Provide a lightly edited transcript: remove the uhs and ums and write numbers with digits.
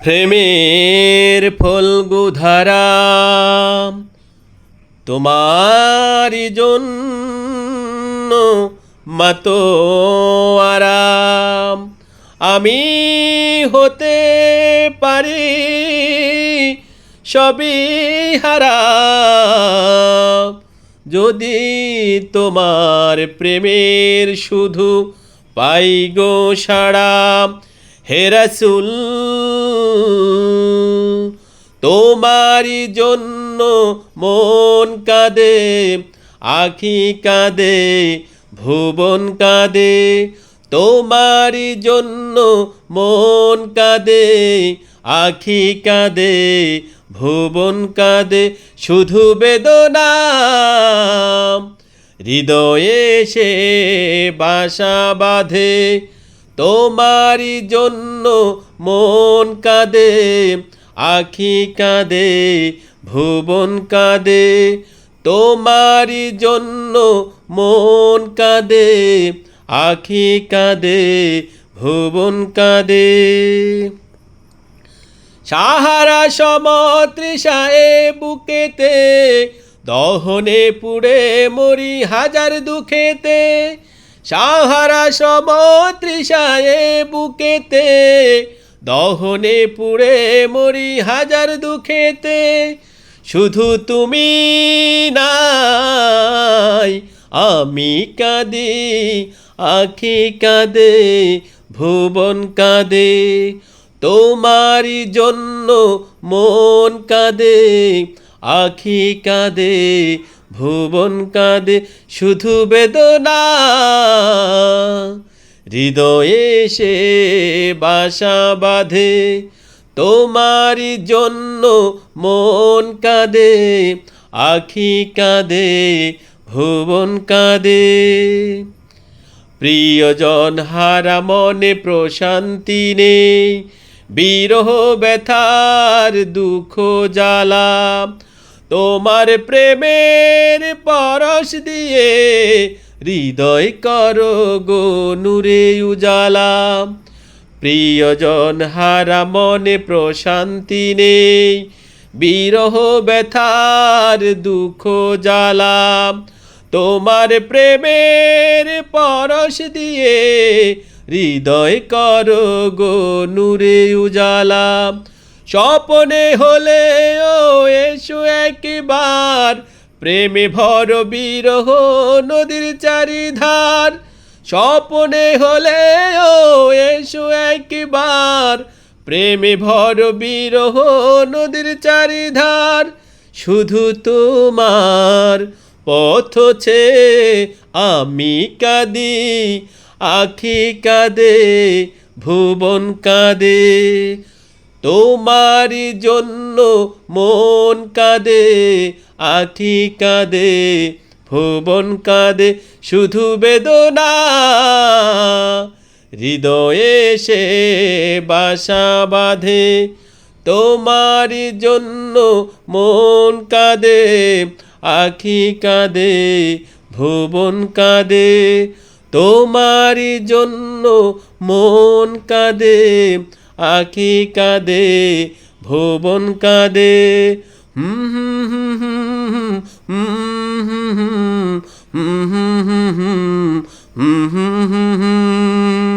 প্রেমের ফল্গুধারা তোমারি জন্য মাতোয়ারাম। আমি হতে পারি সবই হারা, যদি তোমার প্রেমের শুধু পাই গো সাড়া। হে রাসূল, তোমারি জন্য মন কাঁদে, আখি কাঁদে, ভুবন কাঁদে। তোমারি জন্য মন কাঁদে, আখি কাঁদে, ভুবন কাঁদে। শুধু বেদনা হৃদয়ে সে বাসা বাঁধে, তোমারি জন্য মন কাঁদে, আখি কাঁদে, ভুবন কাঁদে। তোমারি জন্য মন কাঁদে, আখি কাঁদে, ভুবন কাঁদে। সাহারা সমতৃষায় বুকেতে, দহনে পুড়ে মরি হাজার দুঃখেতে। সাহারা সমতৃষায় বুকেতে, দহনে পুড়ে মরি হাজার দুঃখেতে। শুধু তুমি নাই, আমি কাঁদি, আখি কাঁদে, ভুবন কাঁদে। তোমারি জন্য মন কাঁদে, আখি কাঁদে, ভুবন কাঁদে। শুধু বেদনা হৃদয়ে সে বাসা বাঁধে, তোমারি জন্য মন কাঁদে, আখি কাঁদে, ভুবন কাঁদে। প্রিয়জন হারা মনে প্রশান্তি নেই, বিরহ ব্যথার দুঃখ জ্বালা। তোমার প্রেমের পরশ দিয়ে হৃদয় করো গো নূরে উজালা। প্রিয়জন হারা মনে প্রশান্তি নেই, বিরহ ব্যথার দুঃখ জ্বালা। তোমার প্রেমের পরশ দিয়ে হৃদয় করো গো নূরে উজালা। স্বপনে হলে ও এসো একবার, প্রেমে ভর বিরহ নদীর চারিধার। স্বপনে হলে ও এসো একবার, প্রেমে ভর বিরহ নদীর চারিধার। শুধু তোমার পথ চেয়ে আমি কাঁদি, আখি কাঁদে, ভুবন কাঁদে। তোমারি জন্য মন কাঁদে, আখি কাঁদে, ভুবন কাঁদে। শুধু বেদনা হৃদয়ে সে বাসা বাঁধে, তোমারি জন্য মন কাঁদে, আখি কাঁদে, ভুবন কাঁদে। তোমারি জন্য মন কাঁদে, আখি কাঁদে, ভুবন কাঁদে। হুম হুম হুম হুম হুম হুম হুম হুম হুম হুম হুম হুম হুম হুম।